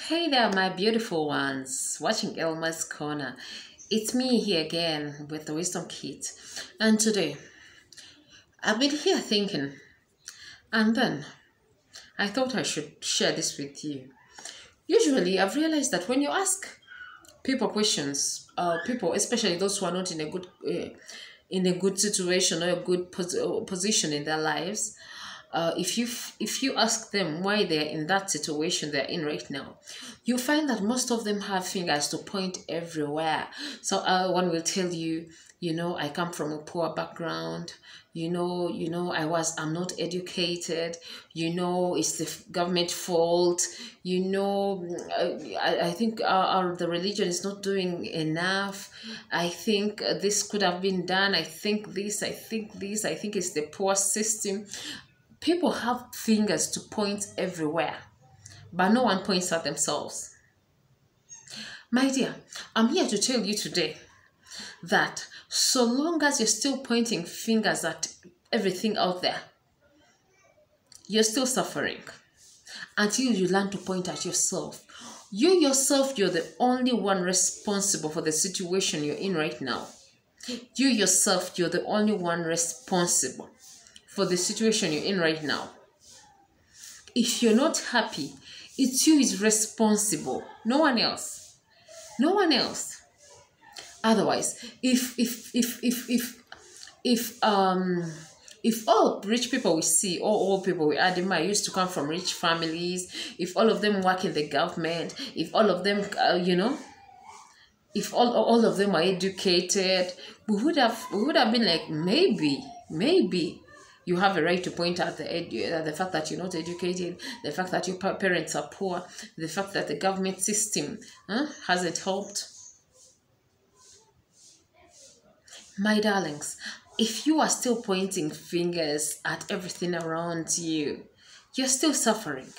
Hey there, my beautiful ones, watching Elma's Corner. It's me here again with the Wisdom Kit. And today, I've been here thinking, and then I thought I should share this with you. Usually, I've realized that when you ask people questions, people, especially those who are not in a good situation or a good position in their lives, if you ask them why they're in that situation they're in right now, you find that most of them have fingers to point everywhere. So one will tell you, I come from a poor background. I'm not educated. It's the government fault. I think the religion is not doing enough. I think this could have been done. I think this. I think it's the poor system. People have fingers to point everywhere, but no one points at themselves. My dear, I'm here to tell you today that so long as you're still pointing fingers at everything out there, you're still suffering until you learn to point at yourself. You yourself, you're the only one responsible for the situation you're in right now. You yourself, you're the only one responsible for the situation you're in right now. If you're not happy, it's you is responsible. No one else. No one else. Otherwise, if all rich people we see, or all people we admire used to come from rich families, if all of them work in the government, if all of them, if all of them are educated, we would have been like, maybe you have a right to point out the fact that you're not educated, the fact that your parents are poor, the fact that the government system hasn't helped. My darlings, if you are still pointing fingers at everything around you, you're still suffering.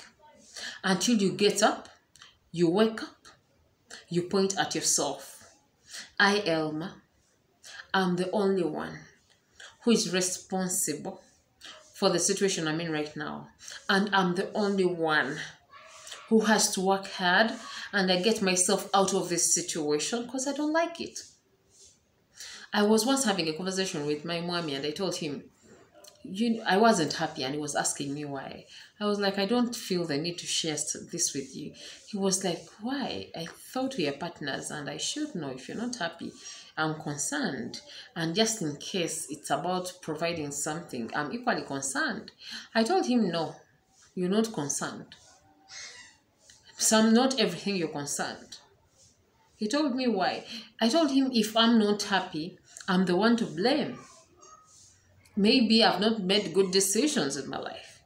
Until you get up, you wake up, you point at yourself. I, Elma, am the only one who is responsible for the situation I'm in right now. And I'm the only one who has to work hard, and I get myself out of this situation because I don't like it. I was once having a conversation with my mommy, and I told him, I wasn't happy, and he was asking me why. I was like, I don't feel the need to share this with you. He was like, why? I thought we are partners, and I should know. If you're not happy, I'm concerned. And just in case it's about providing something, I'm equally concerned. I told him, no, you're not concerned. Not everything you're concerned. He told me why. I told him, if I'm not happy, I'm the one to blame. Maybe I've not made good decisions in my life.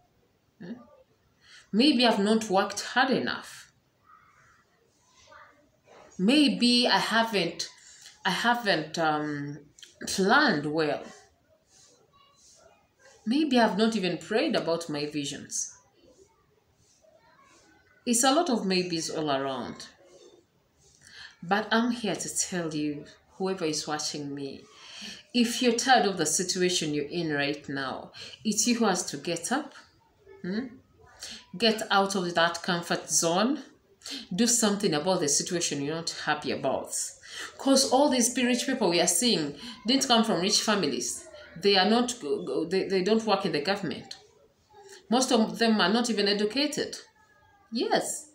Maybe I've not worked hard enough. Maybe I haven't planned well. Maybe I've not even prayed about my visions. It's a lot of maybes all around. But I'm here to tell you, whoever is watching me, if you're tired of the situation you're in right now, it's you who has to get up, get out of that comfort zone, do something about the situation you're not happy about. Because all these rich people we are seeing didn't come from rich families. They are not, they don't work in the government. Most of them are not even educated. Yes.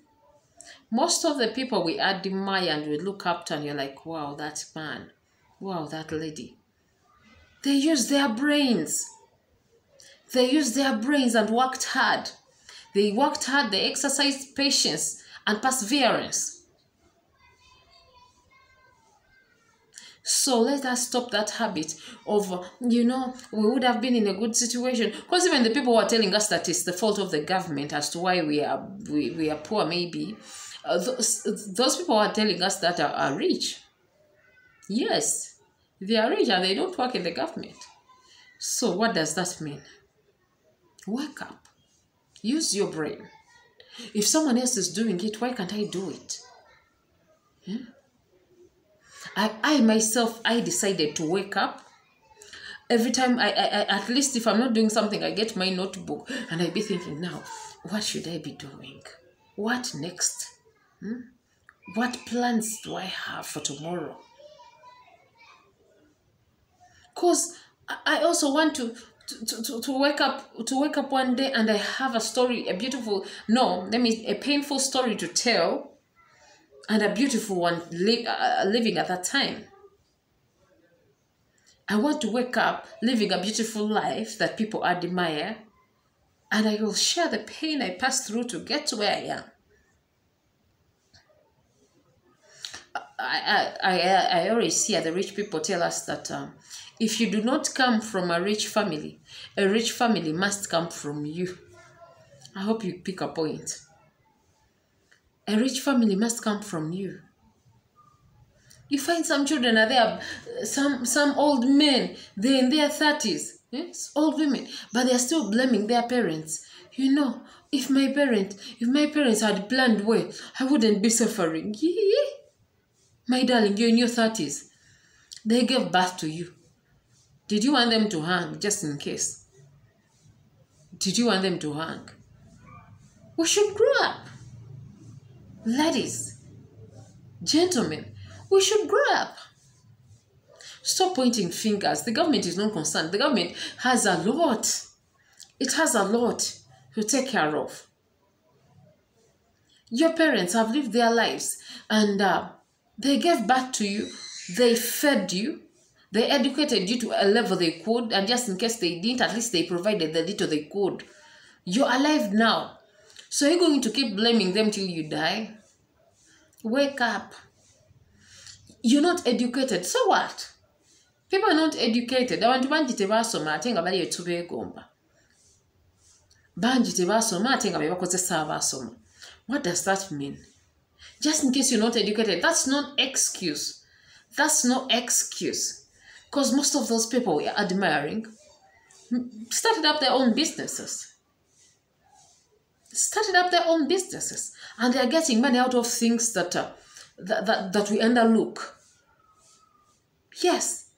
Most of the people we admire and we look up to, and you're like, wow, that man, wow, that lady. They use their brains. They used their brains and worked hard. They worked hard, they exercised patience and perseverance. So let us stop that habit of, we would have been in a good situation. Because even the people who are telling us that it's the fault of the government as to why we are poor, maybe, those people are telling us that are rich. Yes, they are rich and they don't work in the government. So what does that mean? Wake up. Use your brain. If someone else is doing it, why can't I do it? I myself, I decided to wake up. Every time, I at least if I'm not doing something, I get my notebook and I be thinking, now, what should I be doing? What next? What plans do I have for tomorrow? Because I also want to wake up one day and I have a story, a painful story to tell, and a beautiful one living at that time. I want to wake up living a beautiful life that people admire, and I will share the pain I passed through to get to where I am. I always hear the rich people tell us that if you do not come from a rich family must come from you. I hope you pick a point. A rich family must come from you. You find some children are there, some old men, they're in their 30s, yes, old women, but they're still blaming their parents. You know, if my parents had planned well, I wouldn't be suffering. My darling, you're in your 30s. They gave birth to you. Did you want them to hang, just in case? Did you want them to hang? We should grow up. Ladies, gentlemen, we should grow up. Stop pointing fingers. The government is not concerned. The government has a lot. It has a lot to take care of. Your parents have lived their lives and they gave birth to you. They fed you. They educated you to a level they could, and just in case they didn't, at least they provided the little they could. You're alive now. So are you going to keep blaming them till you die? Wake up. You're not educated. So what? People are not educated. Abantu bangi tebasoma ate nga bali etubeegomba. Bangi tebasoma ate nga bebakozesa abasoma. What does that mean? Just in case you're not educated, that's not excuse. That's no excuse. Because most of those people we are admiring started up their own businesses. And they are getting money out of things that we underlook. Yes,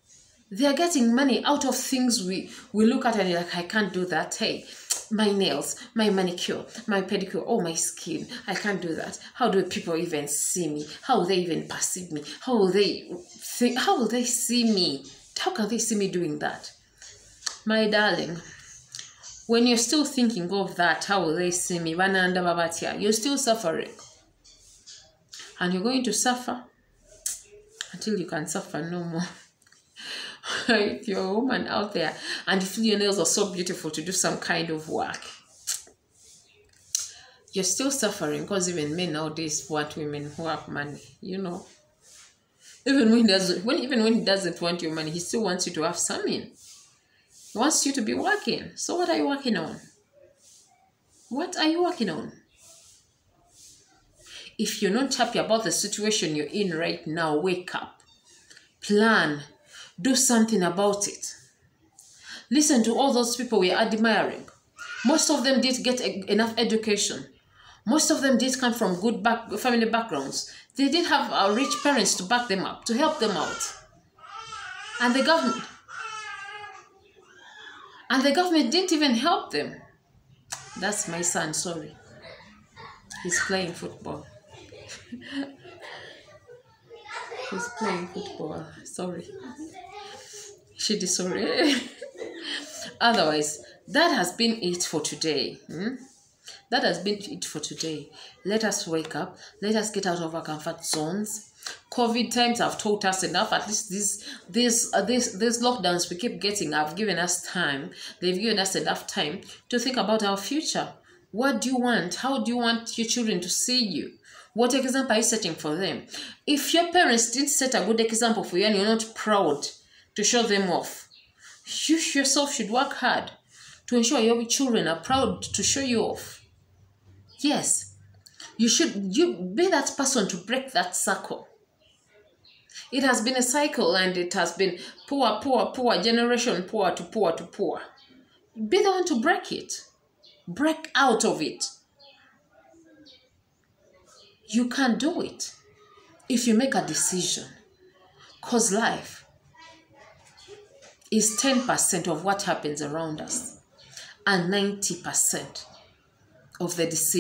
they are getting money out of things we look at and like, I can't do that. Hey, my nails, my manicure, my pedicure, oh, my skin, I can't do that. How do people even see me? How will they even perceive me? How will they see me? How can they see me doing that? My darling, when you're still thinking of that, how will they see me? You're still suffering. And you're going to suffer until you can suffer no more. If you're a woman out there and you feel your nails are so beautiful to do some kind of work, you're still suffering, because even men nowadays want women who have money, you know. Even when he doesn't want your money, he still wants you to have something. He wants you to be working. So what are you working on? What are you working on? If you're not happy about the situation you're in right now, wake up. Plan. Do something about it. Listen to all those people we're admiring. Most of them did get enough education. Most of them did come from good family backgrounds. They did have rich parents to back them up, to help them out. And the government didn't even help them. That's my son, sorry. He's playing football. He's playing football, sorry. Sorry. Otherwise, that has been it for today. That has been it for today. Let us wake up. Let us get out of our comfort zones. COVID times have taught us enough. At least these lockdowns we keep getting have given us time. They've given us enough time to think about our future. What do you want? How do you want your children to see you? What example are you setting for them? If your parents didn't set a good example for you and you're not proud to show them off, you yourself should work hard to ensure your children are proud to show you off. Yes, you be that person to break that circle. It has been a cycle and it has been poor, generation poor to poor to poor. Be the one to break it. Break out of it. You can do it if you make a decision. Because life is 10% of what happens around us and 90% of the decision.